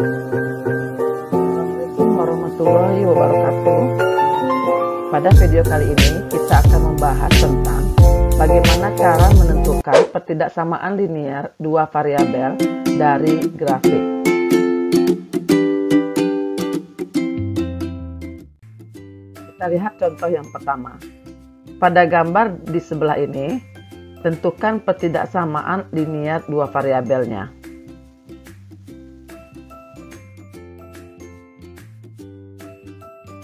Assalamualaikum warahmatullahi wabarakatuh. Pada video kali ini kita akan membahas tentang bagaimana cara menentukan ketidaksamaan linear dua variabel dari grafik. Kita lihat contoh yang pertama. Pada gambar di sebelah ini, tentukan ketidaksamaan linear dua variabelnya.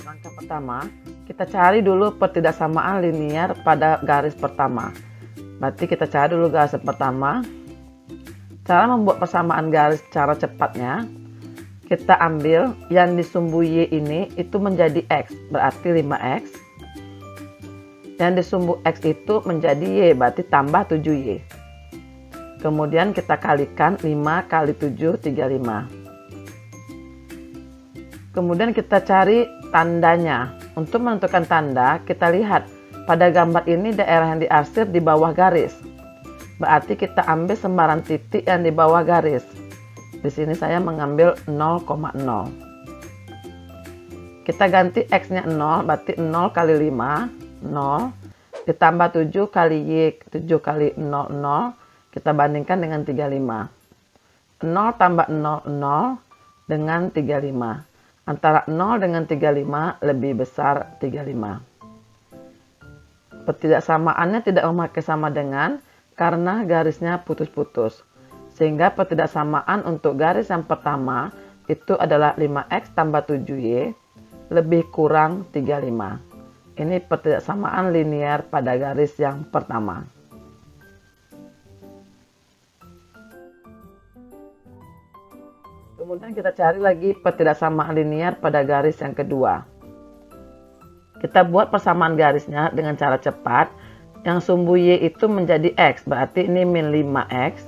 Langkah pertama, kita cari dulu ketidaksamaan linear pada garis pertama. Berarti kita cari dulu garis pertama. Cara membuat persamaan garis cara cepatnya, kita ambil yang di sumbu Y ini itu menjadi X, berarti 5X. Yang di sumbu X itu menjadi Y, berarti tambah 7Y. Kemudian kita kalikan 5 kali 7, 35. Kemudian kita cari tandanya. Untuk menentukan tanda, kita lihat pada gambar ini daerah yang diarsir di bawah garis. Berarti kita ambil sembarang titik yang di bawah garis. Di sini saya mengambil 0,0. Kita ganti X-nya 0, berarti 0 kali 5, 0. Ditambah 7 kali Y, 7 kali 0, 0. Kita bandingkan dengan 35. 0 tambah 0, 0 dengan 35. Antara 0 dengan 35 lebih besar 35. Ketidaksamaannya tidak memakai sama dengan karena garisnya putus-putus. Sehingga ketidaksamaan untuk garis yang pertama itu adalah 5X tambah 7Y lebih kurang 35. Ini ketidaksamaan linear pada garis yang pertama. Kemudian kita cari lagi ketidaksamaan linear pada garis yang kedua. Kita buat persamaan garisnya dengan cara cepat. Yang sumbu Y itu menjadi X, berarti ini min 5X.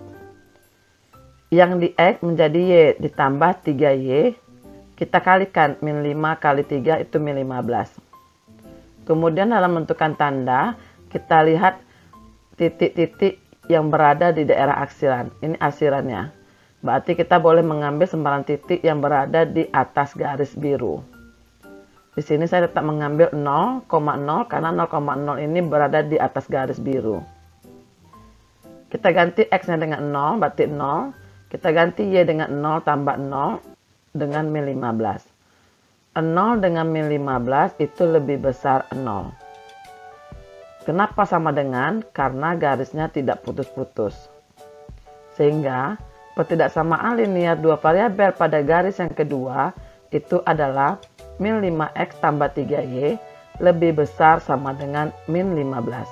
Yang di X menjadi Y, ditambah 3Y. Kita kalikan, min 5 kali 3 itu min 15. Kemudian dalam menentukan tanda, kita lihat titik-titik yang berada di daerah arsiran. Ini arsirannya. Berarti kita boleh mengambil sembarang titik yang berada di atas garis biru. Di sini saya tetap mengambil 0,0 karena 0,0 ini berada di atas garis biru. Kita ganti X-nya dengan 0, berarti 0. Kita ganti Y dengan 0 tambah 0 dengan min 15. 0 dengan min 15 itu lebih besar 0. Kenapa sama dengan? Karena garisnya tidak putus-putus. Sehingga ketidaksamaan linear dua variabel pada garis yang kedua itu adalah min 5X tambah 3Y lebih besar sama dengan min 15.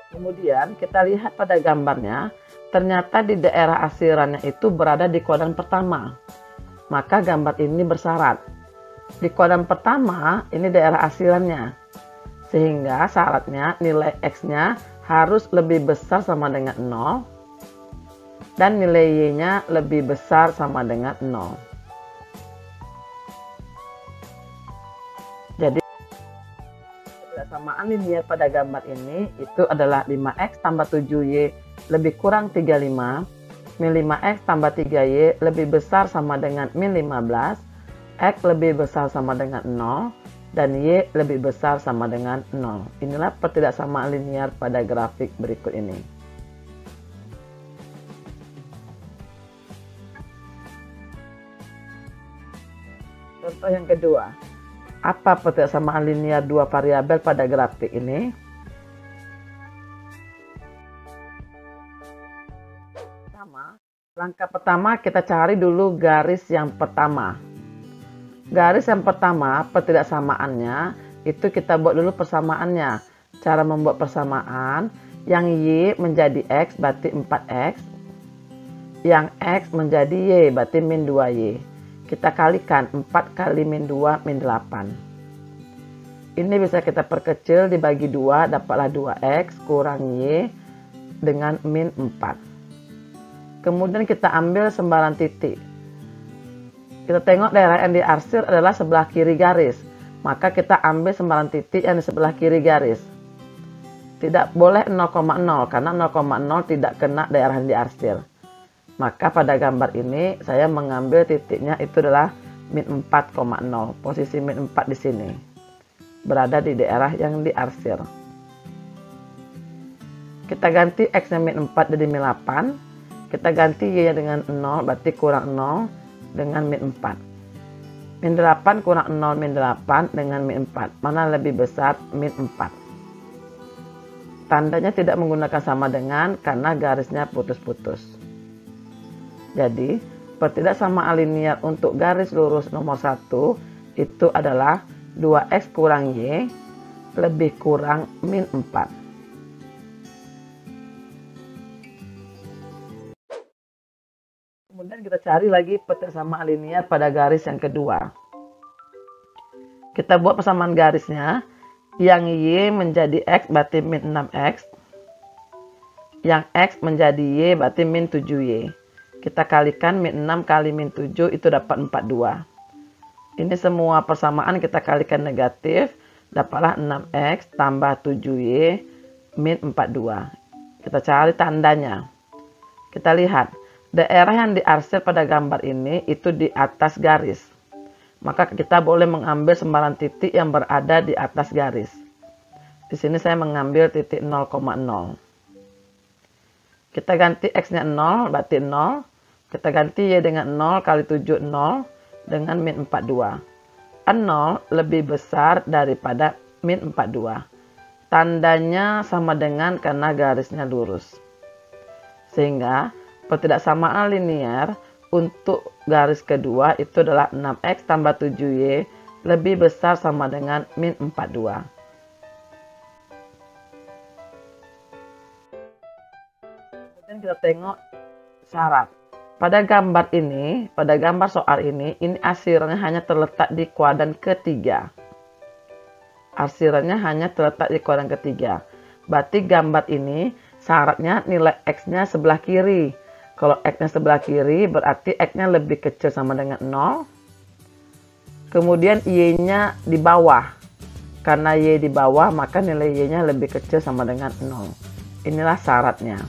Kemudian kita lihat pada gambarnya, ternyata di daerah arsirannya itu berada di kuadran pertama. Maka gambar ini bersyarat. Di kuadran pertama ini daerah arsirannya. Sehingga syaratnya nilai X-nya harus lebih besar sama dengan 0. Dan nilai Y-nya lebih besar sama dengan 0. Jadi ketidaksamaan linear pada gambar ini itu adalah 5X tambah 7Y lebih kurang 35, min 5X tambah 3Y lebih besar sama dengan min 15, X lebih besar sama dengan 0, dan Y lebih besar sama dengan 0. Inilah ketidaksamaan linear pada grafik berikut ini. Contoh yang kedua. Apa ketidaksamaan linear dua variabel pada grafik ini? Langkah pertama kita cari dulu garis yang pertama. Garis yang pertama ketidaksamaannya itu kita buat dulu persamaannya. Cara membuat persamaan, yang Y menjadi X berarti 4X. Yang X menjadi Y berarti min 2Y. Kita kalikan 4 kali min 2 min 8. Ini bisa kita perkecil dibagi 2 dapatlah 2X kurang Y dengan min 4. Kemudian kita ambil sembarang titik. Kita tengok daerah yang diarsir adalah sebelah kiri garis. Maka kita ambil sembarang titik yang di sebelah kiri garis. Tidak boleh 0,0 karena 0,0 tidak kena daerah yang diarsir. Maka pada gambar ini saya mengambil titiknya itu adalah min 4,0. Posisi min 4 di sini. Berada di daerah yang diarsir. Kita ganti X-nya min 4 jadi min 8. Kita ganti Y-nya dengan 0, berarti kurang 0 dengan min 4. Min 8 kurang 0 min 8 dengan min 4. Mana lebih besar? Min 4. Tandanya tidak menggunakan sama dengan karena garisnya putus-putus. Jadi, pertidaksamaan linear untuk garis lurus nomor 1 itu adalah 2X kurang Y lebih kurang min 4. Kemudian kita cari lagi pertidaksamaan linear pada garis yang kedua. Kita buat persamaan garisnya. Yang Y menjadi X berarti min 6X. Yang X menjadi Y berarti min 7Y. Kita kalikan min 6 kali min 7 itu dapat 42. Ini semua persamaan kita kalikan negatif. Dapatlah 6X tambah 7Y min 42. Kita cari tandanya. Kita lihat. Daerah yang diarsir pada gambar ini itu di atas garis. Maka kita boleh mengambil sembarang titik yang berada di atas garis. Di sini saya mengambil titik 0,0. Kita ganti X-nya 0, berarti 0. Kita ganti Y dengan 0 kali 7, 0 dengan min 42. 0 lebih besar daripada min 42. Tandanya sama dengan karena garisnya lurus. Sehingga pertidaksamaan linear untuk garis kedua itu adalah 6X tambah 7Y lebih besar sama dengan min 42. Kemudian kita tengok syarat. Pada gambar ini, pada gambar soal ini arsirannya hanya terletak di kuadran ketiga. Arsirannya hanya terletak di kuadran ketiga. Berarti gambar ini syaratnya nilai X-nya sebelah kiri. Kalau X-nya sebelah kiri berarti X-nya lebih kecil sama dengan 0. Kemudian Y-nya di bawah. Karena Y di bawah maka nilai Y-nya lebih kecil sama dengan 0. Inilah syaratnya.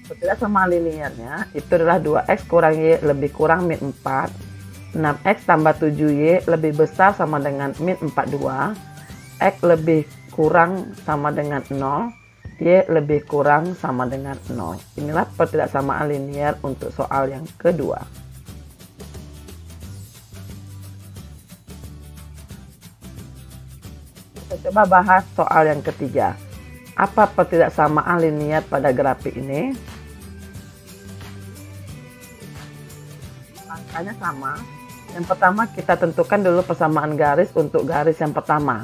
Pertidaksamaan linearnya itu adalah 2X kurang Y lebih kurang min 4. 6X tambah 7Y lebih besar sama dengan min 42. X lebih kurang sama dengan 0, Y lebih kurang sama dengan 0. Inilah pertidaksamaan linear untuk soal yang kedua. Kita coba bahas soal yang ketiga. Apa pertidaksamaan linear pada grafik ini? Angkanya sama. Yang pertama kita tentukan dulu persamaan garis untuk garis yang pertama.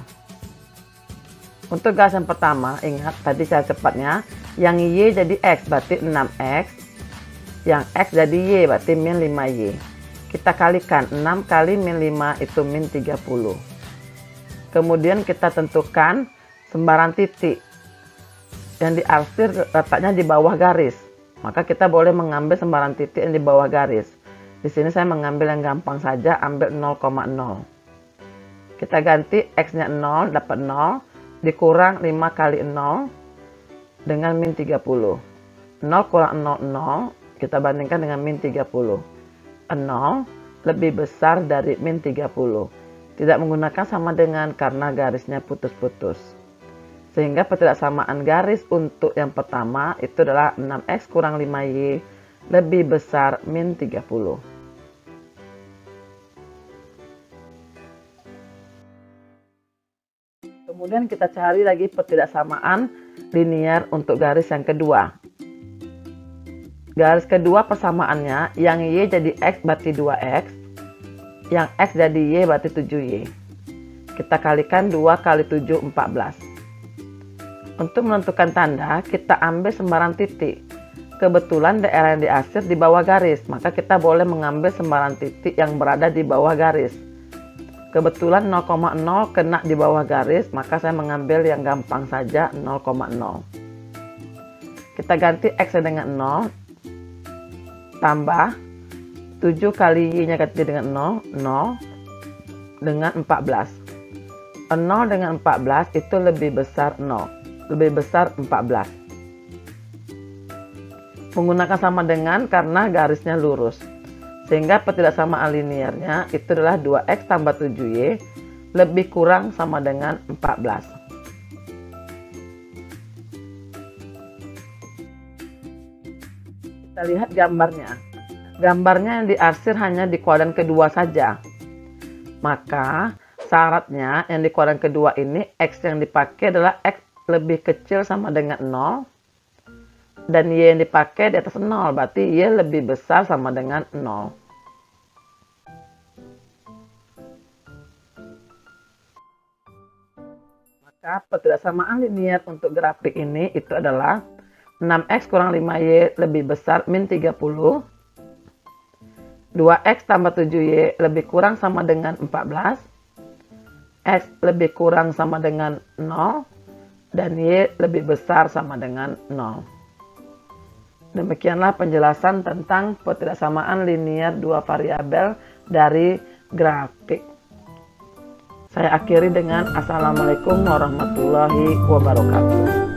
Untuk garis yang pertama, ingat tadi cara cepatnya, yang Y jadi X berarti 6X, yang X jadi Y berarti min 5Y. Kita kalikan 6 kali min 5 itu min 30. Kemudian kita tentukan sembarang titik yang diarsir letaknya di bawah garis. Maka kita boleh mengambil sembarang titik yang di bawah garis. Di sini saya mengambil yang gampang saja, ambil 0,0. Kita ganti X-nya 0, dapat 0. Dikurang 5 kali 0 dengan min 30. 0 kurang 0, 0. Kita bandingkan dengan min 30. 0 lebih besar dari min 30. Tidak menggunakan sama dengan karena garisnya putus-putus. Sehingga pertidaksamaan garis untuk yang pertama itu adalah 6X kurang 5Y lebih besar min 30. Kemudian kita cari lagi pertidaksamaan linear untuk garis yang kedua. Garis kedua persamaannya, yang Y jadi X berarti 2X, yang X jadi Y berarti 7Y. Kita kalikan 2 kali 7, 14. Untuk menentukan tanda, kita ambil sembarang titik. Kebetulan daerah yang diarsir di bawah garis, maka kita boleh mengambil sembarang titik yang berada di bawah garis. Kebetulan 0,0 kena di bawah garis, maka saya mengambil yang gampang saja 0,0. Kita ganti X dengan 0, tambah 7 kali Y-nya ganti dengan 0, 0 dengan 14. 0 dengan 14 itu lebih besar 0, lebih besar 14. Menggunakan sama dengan karena garisnya lurus. Sehingga ketidaksamaan linearnya itu adalah 2x tambah 7y lebih kurang sama dengan 14. Kita lihat gambarnya. Gambarnya yang diarsir hanya di kuadran kedua saja. Maka syaratnya yang di kuadran kedua ini x yang dipakai adalah x lebih kecil sama dengan 0. Dan y yang dipakai di atas 0, berarti y lebih besar sama dengan 0. Maka ketidaksamaan linear untuk grafik ini itu adalah 6x kurang 5y lebih besar min 30. 2x tambah 7y lebih kurang sama dengan 14. X lebih kurang sama dengan 0. Dan y lebih besar sama dengan 0. Demikianlah penjelasan tentang ketidaksamaan linear dua variabel dari grafik. Saya akhiri dengan Assalamualaikum warahmatullahi wabarakatuh.